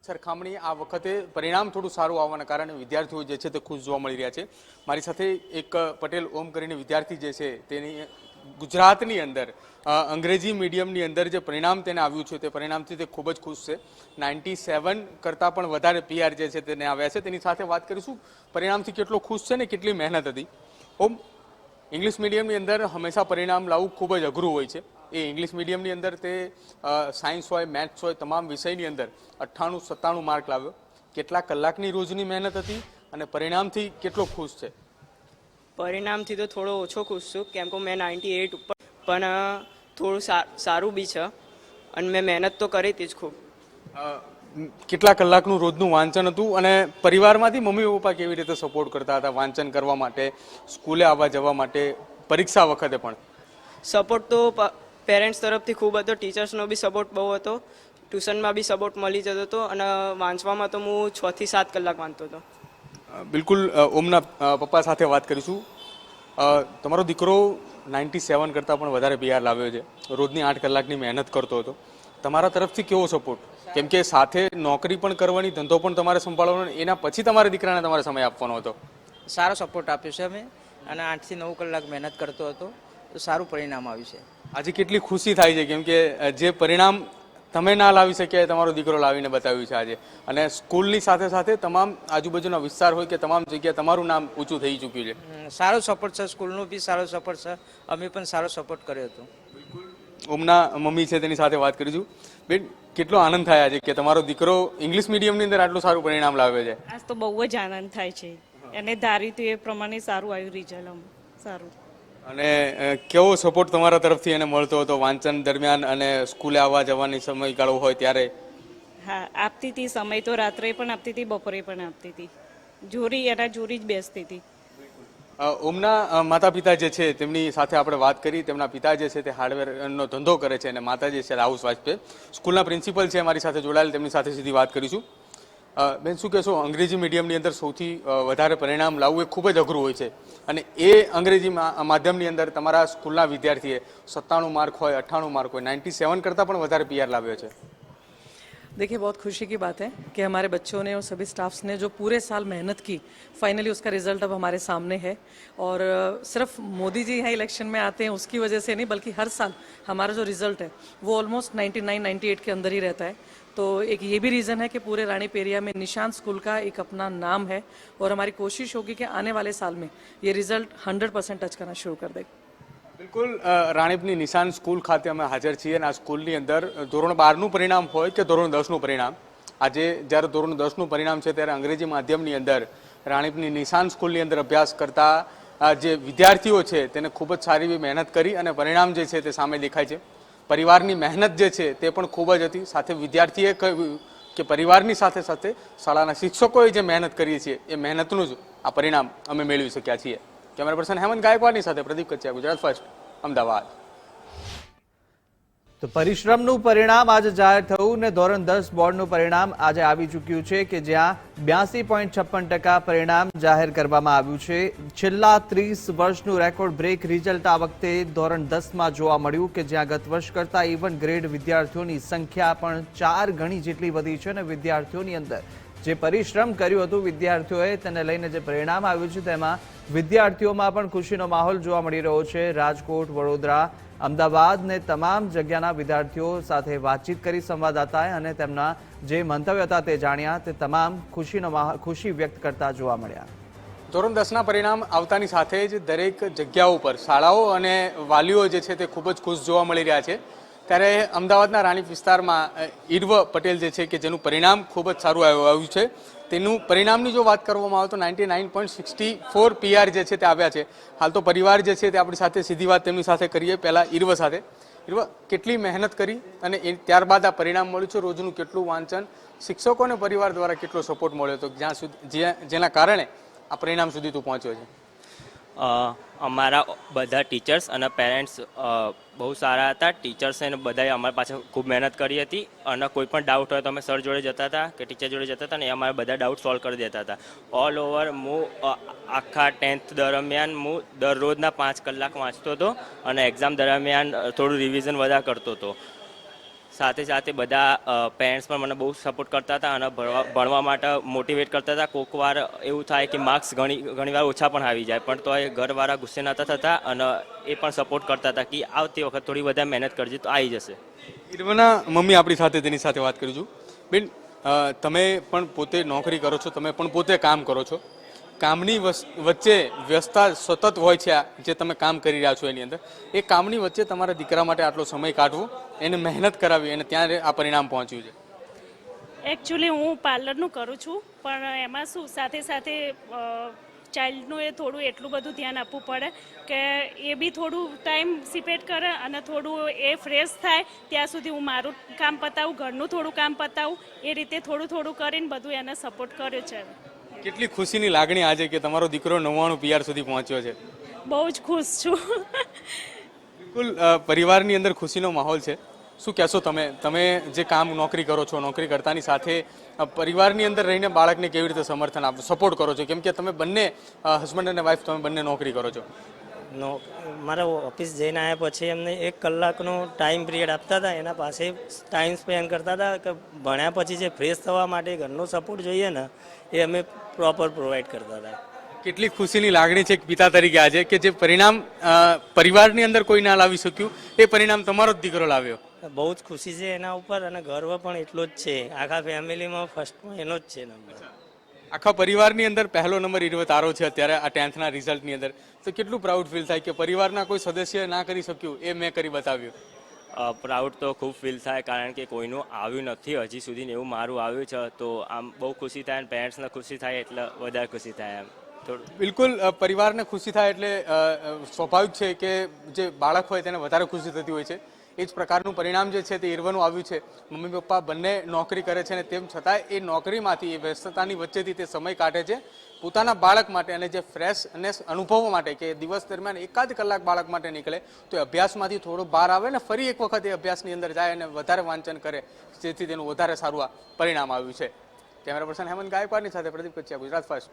સરખામણી આ વખતે પરિણામ થોડું સારું આવવાના કારણે વિદ્યાર્થીઓ જે છે તે ખુશ જોવા મળી રહ્યા છે. મારી સાથે એક પટેલ ઓમ કરીને વિદ્યાર્થી જે છે તેની ગુજરાતની અંદર અંગ્રેજી મીડિયમની અંદર જે પરિણામ તેને આવ્યું છે તે પરિણામથી તે ખૂબ જ ખુશ છે. 97 કરતાં પણ વધારે પીઆર જે છે તેને આવ્યા છે. તેની સાથે વાત કરીશું પરિણામથી કેટલો ખુશ છે ને કેટલી મહેનત હતી. ઓમ, ઇંગ્લિશ મીડિયમની અંદર હંમેશા પરિણામ લાવવું ખૂબ જ અઘરું હોય છે. એ ઇંગ્લિશ મીડિયમની અંદર તે સાયન્સ હોય, મેથ્સ હોય, તમામ વિષયની અંદર 98-97 માર્ક લાવ્યો. કેટલા કલાકની રોજની મહેનત હતી અને પરિણામથી કેટલો ખુશ છે? પરિણામથી તો થોડો ઓછો ખુશ છું, કેમ કે મેં 98 ઉપર પણ થોડું સારું બી છે અને મેં મહેનત તો કરી હતી જ ખૂબ. કેટલા કલાકનું રોજનું વાંચન હતું અને પરિવારમાંથી મમ્મી પપ્પા કેવી રીતે સપોર્ટ કરતા હતા વાંચન કરવા માટે, સ્કૂલે આવવા જવા માટે, પરીક્ષા વખતે પણ? સપોર્ટ તો પેરેન્ટ્સ તરફથી ખૂબ હતો, ટીચર્સનો બી સપોર્ટ બહુ હતો, ટ્યુશનમાં બી સપોર્ટ મળી જતો હતો અને વાંચવામાં તો હું 6 થી 7 કલાક વાંચતો હતો. બિલકુલ. ઓમના પપ્પા સાથે વાત કરીશું. તમારો દીકરો 97 કરતાં પણ વધારે પીઆર લાવ્યો છે, રોજની 8 કલાકની મહેનત કરતો હતો. તમારા તરફથી કેવો સપોર્ટ? કેમ કે સાથે નોકરી પણ કરવાની, ધંધો પણ તમારે સંભાળવાનો, એના પછી તમારા દીકરાને તમારે સમય આપવાનો હતો. સારો સપોર્ટ આપ્યો છે અમે અને 8 થી 9 કલાક મહેનત કરતો હતો તો સારું પરિણામ આવ્યું છે. આજે કેટલી ખુશી થાય છે કેમ કે જે પરિણામ તમે ના લાવી શક્યા તમારો દીકરો લાવીને બતાવ્યું છે આજે. અને સ્કૂલની સાથે સાથે તમામ આજુબાજુના વિસ્તાર હોય કે તમામ જગ્યાએ તમારું નામ ઊંચું થઈ ચૂક્યું છે. સારો સપોર્ટ છે, સ્કૂલનો બી સારો સપોર્ટ છે, અમે પણ સારો સપોર્ટ કર્યો હતો. ઓમના મમ્મી છે તેની સાથે વાત કરીશું. બેન, કેટલો આનંદ થાય આજે કે તમારો દીકરો ઇંગ્લિશ મીડિયમની અંદર આટલું સારું પરિણામ લાવે છે? આજ તો બહુ જ આનંદ થાય છે. એને ધાર્યું હતું એ પ્રમાણે સારું આવ્યું રિઝલ્ટ, સારું. અને કેવો સપોર્ટ તમારા તરફથી એને મળતો હતો વાંચન દરમિયાન અને સ્કૂલે આવવા જવાની સમયગાળો હોય ત્યારે? હા, આપતી હતી સમય તો, રાત્રે પણ આપતી હતી, બપોરે પણ આપતી હતી. એના જોરી જ બેસતી હતી. ઓમના માતા પિતા જે છે તેમની સાથે આપણે વાત કરી. તેમના પિતા જે છે તે હાર્ડવેરનો ધંધો કરે છે અને માતા જે છે હાઉસવાઇફ છે. સ્કૂલના પ્રિન્સિપલ છે મારી સાથે જોડાયેલ, તેમની સાથે સીધી વાત કરીશું. બેન, શું કહેશો? અંગ્રેજી મીડિયમની અંદર સૌથી વધારે પરિણામ લાવવું એ ખૂબ જ અઘરું હોય છે અને એ અંગ્રેજી માધ્યમની અંદર તમારા સ્કૂલના વિદ્યાર્થીએ 97 માર્ક હોય, 98 માર્ક હોય, 97 કરતાં પણ વધારે પીઆર લાવ્યો છે. देखिए, बहुत खुशी की बात है कि हमारे बच्चों ने और सभी स्टाफ्स ने जो पूरे साल मेहनत की, फाइनली उसका रिजल्ट अब हमारे सामने है. और सिर्फ मोदी जी यहाँ इलेक्शन में आते हैं उसकी वजह से नहीं, बल्कि हर साल हमारा जो रिजल्ट है वो ऑलमोस्ट 99-98 के अंदर ही रहता है. तो एक ये भी रीज़न है कि पूरे रानी पेरिया में निशान स्कूल का एक अपना नाम है और हमारी कोशिश होगी कि आने वाले साल में ये रिजल्ट 100% टच करना शुरू कर दें. બિલકુલ. રાણીપની નિશાન સ્કૂલ ખાતે અમે હાજર છીએ અને આ સ્કૂલની અંદર ધોરણ 12નું પરિણામ હોય કે ધોરણ 10નું પરિણામ, આજે જ્યારે ધોરણ 10નું પરિણામ છે ત્યારે અંગ્રેજી માધ્યમની અંદર રાણીપની નિશાન સ્કૂલની અંદર અભ્યાસ કરતા જે વિદ્યાર્થીઓ છે તેને ખૂબ જ સારી એવી મહેનત કરી અને પરિણામ જે છે તે સામે દેખાય છે. પરિવારની મહેનત જે છે તે પણ ખૂબ જ હતી. સાથે વિદ્યાર્થીએ કહ્યું કે પરિવારની સાથે સાથે શાળાના શિક્ષકોએ જે મહેનત કરી છે એ મહેનતનું જ આ પરિણામ અમે મેળવી શક્યા છીએ. કેમેરા પર્સન હેમંત ગાયકવાડની સાથે પ્રદીપ કચ્યા, ગુજરાત ફર્સ્ટ, અમદાવાદ. તો પરિશ્રમનું પરિણામ આજે જાહેર થયું ને ધોરણ 10 બોર્ડનું પરિણામ આજે આવી ચૂક્યું છે કે જ્યાં 82.56% પરિણામ જાહેર કરવામાં આવ્યું છે. છેલ્લા 30 વર્ષનું રેકોર્ડ બ્રેક રિઝલ્ટ આ વખતે ધોરણ 10માં જોવા મળ્યું કે જ્યાં ગત વર્ષ કરતાં ઇવન ગ્રેડ વિદ્યાર્થીઓની સંખ્યા પણ 4 ગણી જેટલી વધી છે અને વિદ્યાર્થીઓની અંદર જે પરિશ્રમ કર્યું હતું વિદ્યાર્થીઓએ તેને લઈને જે પરિણામ આવ્યું છે તેમાં વિદ્યાર્થીઓમાં પણ ખુશીનો માહોલ જોવા મળી રહ્યો છે. રાજકોટ, વડોદરા, અમદાવાદ ને તમામ જગ્યાના વિદ્યાર્થીઓ સાથે વાતચીત કરી સંવાદદાતાએ અને તેમના જે મંતવ્ય હતા તે જાણ્યા. તે તમામ ખુશી વ્યક્ત કરતા જોવા મળ્યા. ધોરણ 10ના પરિણામ આવતાની સાથે જ દરેક જગ્યાઓ પર શાળાઓ અને વાલીઓ જે છે તે ખૂબ જ ખુશ જોવા મળી રહ્યા છે. ત્યારે અમદાવાદના રાણીપ વિસ્તારમાં ઈર્વ પટેલ જે છે કે જેનું પરિણામ ખૂબ જ સારું આવ્યું છે, તેનું પરિણામની જો વાત કરવામાં આવે તો 99.64 પીઆર જે છે તે આવ્યા છે. હાલ તો પરિવાર જે છે તે આપણી સાથે સીધી વાત તેમની સાથે કરીએ. પહેલાં ઈર્વ સાથે. ઈર્વ, કેટલી મહેનત કરી અને ત્યારબાદ આ પરિણામ મળ્યું છે? રોજનું કેટલું વાંચન, શિક્ષકો અને પરિવાર દ્વારા કેટલો સપોર્ટ મળ્યો હતો જ્યાં સુધી જેના કારણે આ પરિણામ સુધી તું પહોંચ્યો છે? અમારા બધા ટીચર્સ અને પેરેન્ટ્સ બહુ સારા હતા. ટીચર્સે બધાએ અમારી પાછળ ખૂબ મહેનત કરી હતી અને કોઈ પણ ડાઉટ હોય તો અમે સર જોડે જતા હતા કે ટીચર જોડે જતા હતા ને એ અમારા બધા ડાઉટ સોલ્વ કરી દેતા હતા. ઓલ ઓવર હું આખા 10th દરમિયાન હું દરરોજના 5 કલાક વાંચતો હતો અને એક્ઝામ દરમિયાન થોડું રિવિઝન વધારે કરતો હતો. સાથે સાથે બધા પેરેન્ટ્સ પણ મને બહુ સપોર્ટ કરતા હતા અને ભણવા માટે મોટિવેટ કરતા હતા. કોઈક વાર એવું થાય કે માર્ક્સ ઘણીવાર ઓછા પણ આવી જાય, પણ તોય ઘરવાળા ગુસ્સે નહોતા થતા અને એ પણ સપોર્ટ કરતા હતા કે આવતી વખત થોડી વધારે મહેનત કરજે તો આવી જશે. ઇરવાના મમ્મી આપણી સાથે તેની સાથે વાત કરું છું. બેન, તમે પણ પોતે નોકરી કરો છો, તમે પણ પોતે કામ કરો છો. કામની વચ્ચે વ્યસ્તતા સતત હોય છે, જે તમે કામ કરી રહ્યા છો એની અંદર. એ કામની વચ્ચે તમારા દીકરા માટે આટલો સમય કાઢવો, એને મહેનત કરાવી અને ત્યાં આ પરિણામ પહોંચ્યું છે. એકચ્યુઅલી હું પાર્લરનું કરું છું, પણ એમાં શું સાથે સાથે ચાઇલ્ડનું એ થોડું એટલું બધું ધ્યાન આપવું પડે કે એ બી થોડું ટાઈમ સ્પેન્ડ કરે અને થોડું એ ફ્રેશ થાય ત્યાં સુધી હું મારું કામ પતાવું, ઘરનું થોડું કામ પતાવું, એ રીતે થોડું થોડું કરીને બધું એને સપોર્ટ કર્યો છે. કેટલી ખુશીની લાગણી આજે કે તમારો દીકરો 99 PR સુધી પહોંચ્યો છે. બહુ જ ખુશ છું. બિલકુલ, પરિવારની અંદર ખુશીનો માહોલ છે. શું કહેશો તમે જે કામ નોકરી કરો છો, નોકરી કરતાની સાથે પરિવારની અંદર રહીને બાળકને કેવી રીતે સમર્થન આપો, સપોર્ટ કરો છો? કેમ કે તમે બંને હસબન્ડ અને વાઈફ, તમે બંને નોકરી કરો છો. મારા ઓફિસ જઈને આવ્યા પછી એમને 1 કલાકનો ટાઈમ પિરિયડ આપતા હતા, એના પાસે ટાઈમ સ્પેન્ડ કરતા હતા કે ભણ્યા પછી જે ફ્રેશ થવા માટે ઘરનો સપોર્ટ જોઈએ ને એ અમે પ્રોપર પ્રોવાઈડ કરતા હતા. કેટલી ખુશીની લાગણી છે પિતા તરીકે આજે કે જે પરિણામ પરિવારની અંદર કોઈ ના લાવી શક્યું, એ પરિણામ તમારો જ દીકરો લાવ્યો. બહુ જ ખુશી છે એના ઉપર અને ગર્વ પણ એટલો જ છે. આખા ફેમિલીમાં ફર્સ્ટમાં એનો જ છે નંબર. આખા પરિવારની અંદર પહેલો નંબર ઇરવા તારો છે અત્યારે આ 10th રિઝલ્ટની અંદર. તો કેટલું પ્રાઉડ ફીલ થાય કે પરિવારના કોઈ સદસ્ય ના કરી શક્યું એ મેં કરી બતાવ્યું. પ્રાઉડ તો ખૂબ ફીલ થાય, કારણ કે કોઈનું આવ્યું નથી હજી સુધી, એવું મારું આવ્યું છે તો આમ બહુ ખુશી થાય અને પેરેન્ટ્સને ખુશી થાય એટલે વધારે ખુશી થાય એમ. બિલકુલ, પરિવારને ખુશી થાય એટલે સ્વાભાવિક છે કે જે બાળક હોય તેને વધારે ખુશી થતી હોય છે. એ જ પ્રકારનું પરિણામ જે છે તે ઇરવાનું આવ્યું છે. મમ્મી પપ્પા બંને નોકરી કરે છે અને તેમ છતાં એ નોકરીમાંથી, એ વ્યસ્તતાની વચ્ચેથી તે સમય કાઢે છે પોતાના બાળક માટે અને જે ફ્રેશનેસ અનુભવવા માટે, કે દિવસ દરમિયાન 1 કલાક બાળક માટે નીકળે તો અભ્યાસમાંથી થોડો બહાર આવે ને ફરી એક વખત એ અભ્યાસની અંદર જાય અને વધારે વાંચન કરે, જેથી તેનું વધારે સારું આ પરિણામ આવ્યું છે. કેમેરા પર્સન હેમંત ગાયકવાડની સાથે પ્રદીપ કચ્છિયા, ગુજરાત ફર્સ્ટ.